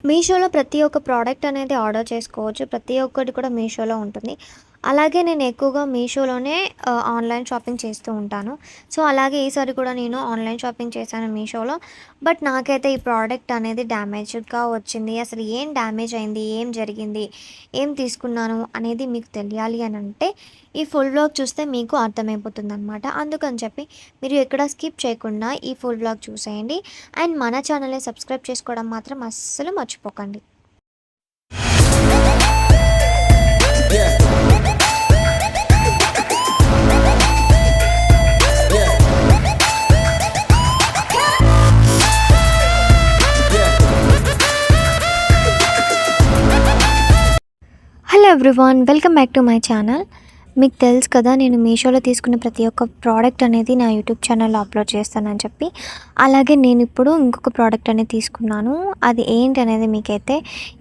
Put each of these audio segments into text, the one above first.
మీషోలో ప్రతి ఒక్క ప్రోడక్ట్ అనేది ఆర్డర్ చేసుకోవచ్చు. ప్రతి ఒక్కటి కూడా మీషోలో ఉంటుంది. అలాగే నేను ఎక్కువగా మీషోలోనే ఆన్‌లైన్ షాపింగ్ చేస్తూ ఉంటాను. సో, అలాగే ఈసారి కూడా నేను ఆన్‌లైన్ షాపింగ్ చేశాను మీషోలో. బట్ నాకైతే ఈ ప్రోడక్ట్ అనేది డ్యామేజ్డ్‌గా వచ్చింది. అసలు ఏం డ్యామేజ్ అయింది? ఏం జరిగింది? ఏం తీసుకున్నాను? అనేది మీకు తెలియాలి అనంటే ఈ ఫుల్ వ్లాగ్ చూస్తే మీకు అర్థమైపోతుందనమాట. అందుకని చెప్పి మీరు ఎక్కడ స్కిప్ చేయకుండా ఈ ఫుల్ వ్లాగ్ చూసేయండి. అండ్ మన ఛానల్‌ని సబ్స్క్రైబ్ చేసుకోవడం మాత్రం అస్సలు మర్చిపోకండి. Yeah, yeah, yeah. Hello everyone, welcome back to my channel. మీకు తెలుసు కదా, నేను మీషోలో తీసుకున్న ప్రతి ఒక్క ప్రోడక్ట్ అనేది నా యూట్యూబ్ ఛానల్లో అప్లోడ్ చేస్తానని చెప్పి. అలాగే నేను ఇప్పుడు ఇంకొక ప్రోడక్ట్ అనేది తీసుకున్నాను. అది ఏంటి అనేది మీకైతే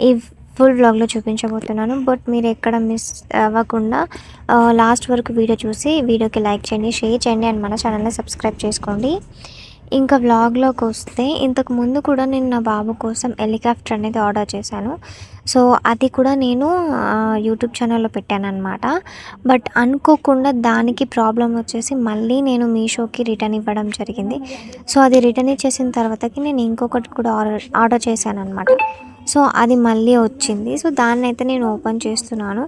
ఈ ఫుల్ వ్లాగ్లో చూపించబోతున్నాను. బట్ మీరు ఎక్కడ మిస్ అవ్వకుండా లాస్ట్ వరకు వీడియో చూసి వీడియోకి లైక్ చేయండి, షేర్ చేయండి అండ్ మన ఛానల్ని సబ్స్క్రైబ్ చేసుకోండి. ఇంకా వ్లాగ్లోకి వస్తే, ఇంతకు ముందు కూడా నేను నా బాబు కోసం హెలికాప్టర్ అనేది ఆర్డర్ చేశాను. సో అది కూడా నేను యూట్యూబ్ ఛానల్లో పెట్టానన్నమాట. బట్ అనుకోకుండా దానికి ప్రాబ్లం వచ్చేసి మళ్ళీ నేను మీషోకి రిటర్న్ ఇవ్వడం జరిగింది. సో అది రిటర్న్ ఇచ్చేసిన తర్వాతకి నేను ఇంకొకటి కూడా ఆర్డర్ చేశానన్నమాట. సో అది మళ్ళీ వచ్చింది. సో దాన్నైతే నేను ఓపెన్ చేస్తున్నాను.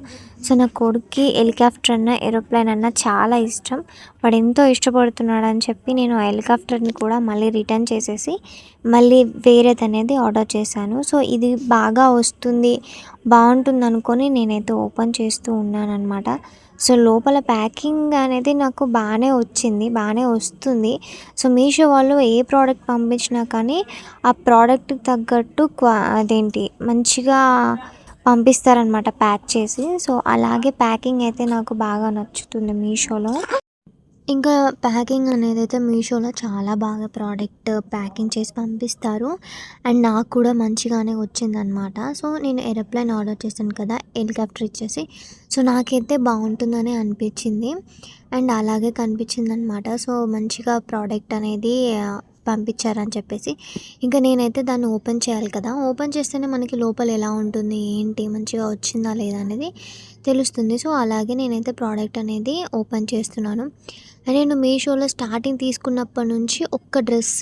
సో నా కొడుక్కి హెలికాప్టర్ అన్నా ఏరోప్లేన్ అన్నా చాలా ఇష్టం. వాడు ఎంతో ఇష్టపడుతున్నాడని చెప్పి నేను ఆ హెలికాప్టర్ని కూడా మళ్ళీ రిటర్న్ చేసేసి మళ్ళీ వేరేది అనేది ఆర్డర్ చేశాను. సో ఇది బాగా వస్తుంది, బాగుంటుంది అనుకొని నేనైతే ఓపెన్ చేస్తూ ఉన్నానన్నమాట. సో లోపల ప్యాకింగ్ అనేది నాకు బాగానే వచ్చింది, బాగానే వస్తుంది. సో మీషో వాళ్ళు ఏ ప్రోడక్ట్ పంపించినా కానీ ఆ ప్రోడక్ట్కి తగ్గట్టు అదేంటి మంచిగా పంపిస్తారనమాట ప్యాక్ చేసి. సో అలాగే ప్యాకింగ్ అయితే నాకు బాగా నచ్చుతుంది మీషోలో. ఇంకా ప్యాకింగ్ అనేది అయితే మీషోలో చాలా బాగా ప్రోడక్ట్ ప్యాకింగ్ చేసి పంపిస్తారు. అండ్ నాకు కూడా మంచిగానే వచ్చిందనమాట. సో నేను ఏరోప్లేన్ ఆర్డర్ చేశాను కదా, హెలికాప్టర్ ఇచ్చేసి. సో నాకైతే బాగుంటుందని అనిపించింది అండ్ అలాగే కనిపించింది అనమాట. సో మంచిగా ప్రోడక్ట్ అనేది పంపించారని చెప్పేసి ఇంకా నేనైతే దాన్ని ఓపెన్ చేయాలి కదా. ఓపెన్ చేస్తేనే మనకి లోపల ఎలా ఉంటుంది, ఏంటి, మంచిగా వచ్చిందా లేదా అనేది తెలుస్తుంది. సో అలాగే నేనైతే ప్రోడక్ట్ అనేది ఓపెన్ చేస్తున్నాను. నేను మీషోలో స్టార్టింగ్ తీసుకున్నప్పటి నుంచి ఒక్క డ్రెస్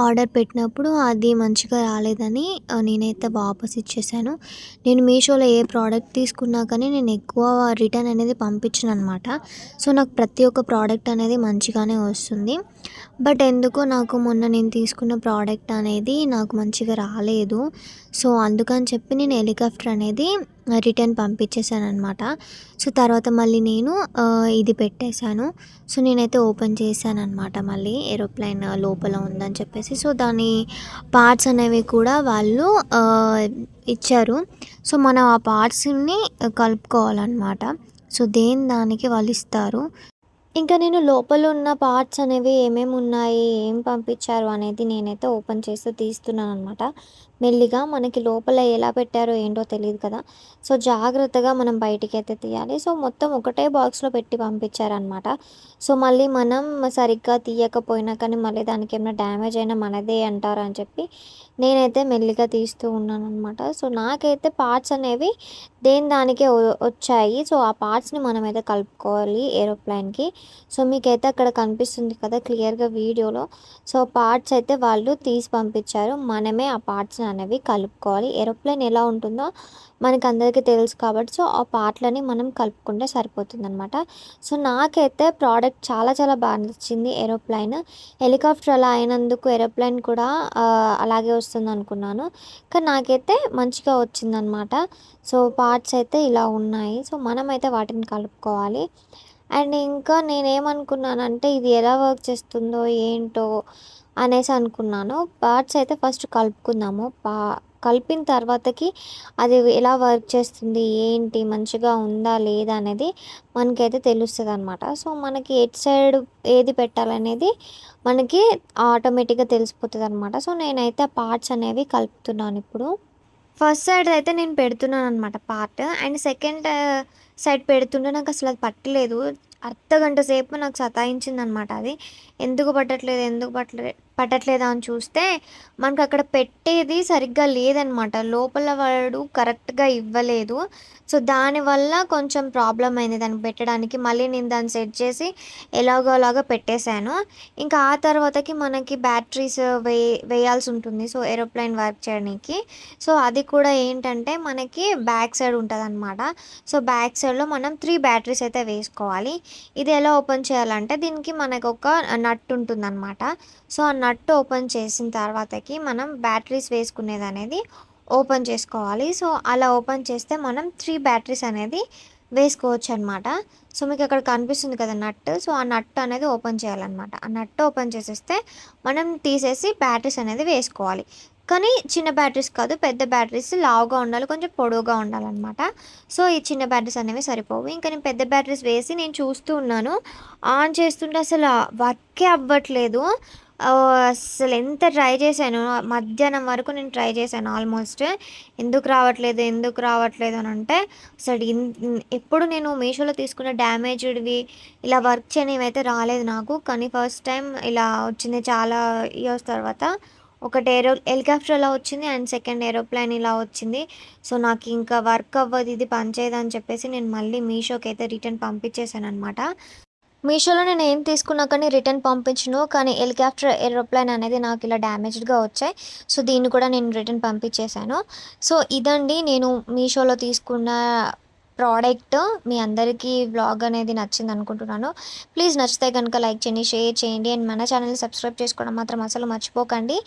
ఆర్డర్ పెట్టినప్పుడు అది మంచిగా రాలేదని నేనైతే వాపస్ ఇచ్చేసాను. నేను మీషోలో ఏ ప్రోడక్ట్ తీసుకున్నా కానీ నేను ఎక్కువ రిటర్న్ అనేది పంపించను అనమాట. సో నాకు ప్రతి ఒక్క ప్రోడక్ట్ అనేది మంచిగానే వస్తుంది. బట్ ఎందుకో నాకు మొన్న నేను తీసుకున్న ప్రోడక్ట్ అనేది నాకు మంచిగా రాలేదు. సో అందుకని చెప్పి నేను హెలికాప్టర్ అనేది రిటర్న్ పంపించేసాను అనమాట. సో తర్వాత మళ్ళీ నేను ఇది పెట్టేశాను. సో నేనైతే ఓపెన్ చేశాను అనమాట మళ్ళీ ఏరోప్లేన్ లోపల ఉందని చెప్పేసి. సో దాని పార్ట్స్ అనేవి కూడా వాళ్ళు ఇచ్చారు. సో మనం ఆ పార్ట్స్ని కలుపుకోవాలన్నమాట. సో దేని దానికి వాళ్ళు ఇస్తారు. ఇంకా నేను లోపల ఉన్న పార్ట్స్ అనేవి ఏమేమి ఉన్నాయి, ఏం పంపించారు అనేది నేనైతే ఓపెన్ చేసి తీస్తున్నాను అనమాట. మెల్లిగా మనకి లోపల ఎలా పెట్టారో ఏంటో తెలియదు కదా. సో జాగ్రత్తగా మనం బయటికైతే తీయాలి. సో మొత్తం ఒకటే బాక్స్లో పెట్టి పంపించారనమాట. సో మళ్ళీ మనం సరిగ్గా తీయకపోయినా కానీ మళ్ళీ దానికి ఏమైనా డ్యామేజ్ అయినా మనదే అంటారని చెప్పి నేనైతే మెల్లిగా తీస్తూ ఉన్నాను అనమాట. సో నాకైతే పార్ట్స్ అనేవి దేని దానికే వచ్చాయి. సో ఆ పార్ట్స్ని మనమైతే కలుపుకోవాలి ఏరోప్లేన్కి. సో మీకైతే అక్కడ కనిపిస్తుంది కదా క్లియర్గా వీడియోలో. సో పార్ట్స్ అయితే వాళ్ళు తీసి పంపించారు. మనమే ఆ పార్ట్స్ అనేవి కలుపుకోవాలి. ఏరోప్లేన్ ఎలా ఉంటుందో మనకు అందరికీ తెలుసు కాబట్టి సో ఆ పార్ట్లని మనం కలుపుకుంటే సరిపోతుందన్నమాట. సో నాకైతే ప్రోడక్ట్ చాలా చాలా బాగా నచ్చింది ఏరోప్లేన్. హెలికాప్టర్ అలా అయినందుకు ఏరోప్లేన్ కూడా అలాగే వస్తుంది అనుకున్నాను. కానీ నాకైతే మంచిగా వచ్చిందనమాట. సో పార్ట్స్ అయితే ఇలా ఉన్నాయి. సో మనమైతే వాటిని కలుపుకోవాలి. అండ్ ఇంకా నేనేమనుకున్నానంటే ఇది ఎలా వర్క్ చేస్తుందో ఏంటో అనేసి అనుకున్నాను. పార్ట్స్ అయితే ఫస్ట్ కలుపుకుందాము. కలిపిన తర్వాతకి అది ఎలా వర్క్ చేస్తుంది, ఏంటి, మంచిగా ఉందా లేదా అనేది మనకైతే తెలుస్తుంది అనమాట. సో మనకి ఎటు సైడ్ ఏది పెట్టాలనేది మనకి ఆటోమేటిక్గా తెలిసిపోతుంది అనమాట. సో నేనైతే ఆ పార్ట్స్ అనేవి కలుపుతున్నాను ఇప్పుడు. ఫస్ట్ సైడ్ అయితే నేను పెడుతున్నాను అనమాట పార్ట్. అండ్ సెకండ్ సైడ్ పెడుతుంటే నాకు అసలు అది పట్టలేదు. అర్ధగంట సేపు నాకు సతాయించిందనమాట అది. ఎందుకు పట్టట్లేదు, ఎందుకు పట్టట్లేదా అని చూస్తే మనకు అక్కడ పెట్టేది సరిగ్గా లేదనమాట. లోపల వాడు కరెక్ట్‌గా ఇవ్వలేదు. సో, దానివల్ల కొంచెం ప్రాబ్లమ్ అయింది దాన్ని పెట్టడానికి. మళ్ళీ నేను దాన్ని సెట్ చేసి ఎలాగోలాగా పెట్టేశాను. ఇంకా ఆ తర్వాతకి మనకి బ్యాటరీస్ వేయాల్సి ఉంటుంది. సో, ఏరోప్లేన్ వర్క్ చేయనీకి. సో, అది కూడా ఏంటంటే మనకి బ్యాక్ సైడ్ ఉంటదనమాట. సో, బ్యాక్ సైడ్‌లో మనం 3 బ్యాటరీస్ అయితే వేసుకోవాలి. ఇది ఎలా ఓపెన్ చేయాలంటే దీనికి మనకొక నట్ ఉంటుందనమాట. సో, ఆ నట్ ఓపెన్ చేసిన తర్వాతకి మనం బ్యాటరీస్ వేసుకునేదనేది ఓపెన్ చేసుకోవాలి. సో, అలా ఓపెన్ చేస్తే మనం 3 బ్యాటరీస్ అనేది వేసుకోవచ్చనమాట. సో, మీకక్కడ కనిపిస్తుంది కదా నట్. సో, ఆ నట్ అనేది ఓపెన్ చేయాలనమాట. ఆ నట్ ఓపెన్ చేసేస్తే మనం తీసేసి బ్యాటరీస్ అనేది వేసుకోవాలి. కానీ చిన్న బ్యాటరీస్ కాదు, పెద్ద బ్యాటరీస్ లావుగా ఉండాలి, కొంచెం పొడవుగా ఉండాలనమాట. సో, ఈ చిన్న బ్యాటరీస్ అనేవి సరిపోవు. ఇంకా నేను పెద్ద బ్యాటరీస్ వేసి నేను చూస్తూ ఉన్నాను. ఆన్ చేస్తుంటే అసలు వర్కే అవ్వట్లేదు. అసలెంత ట్రై చేశానో మధ్యాహ్నం వరకు నేను ట్రై చేశాను ఆల్మోస్ట్. ఎందుకు రావట్లేదు అనంటే అసలు ఎప్పుడు నేను మీషోలో తీసుకున్న డ్యామేజ్డ్‌వి ఇలా వర్క్ చేయనివైతే రాలేదు నాకు. కానీ ఫస్ట్ టైం ఇలా వచ్చింది చాలా ఇయర్స్ తర్వాత. ఒకటి హెలికాప్టర్ ఇలా వచ్చింది అండ్ సెకండ్ ఏరోప్లేన్ ఇలా వచ్చింది. సో, నాకింకా వర్క్ అవ్వదు, ఇది పనిచేయదని చెప్పేసి నేను మళ్ళీ మీషోకైతే రిటర్న్ పంపించేసాననమాట. మీషోలో నేను ఏం తీసుకున్నా కానీ రిటర్న్ పంపించను. కానీ హెలికాప్టర్, ఏరోప్లేన్ అనేది నాకు ఇలా డ్యామేజ్డ్‌గా వచ్చాయి. సో, దీన్ని కూడా నేను రిటర్న్ పంపించేసాను. సో, ఇదండి నేను మీషోలో తీసుకున్న ప్రోడక్ట్. మీ అందరికీ వ్లాగ్ అనేది నచ్చిందనుకుంటున్నాను. ప్లీజ్ నచ్చితే గనుక లైక్ చేయండి, షేర్ చేయండి అండ్ మన ఛానల్‌ని సబ్స్క్రైబ్ చేసుకోవడం మాత్రం అస్సలు మర్చిపోకండి.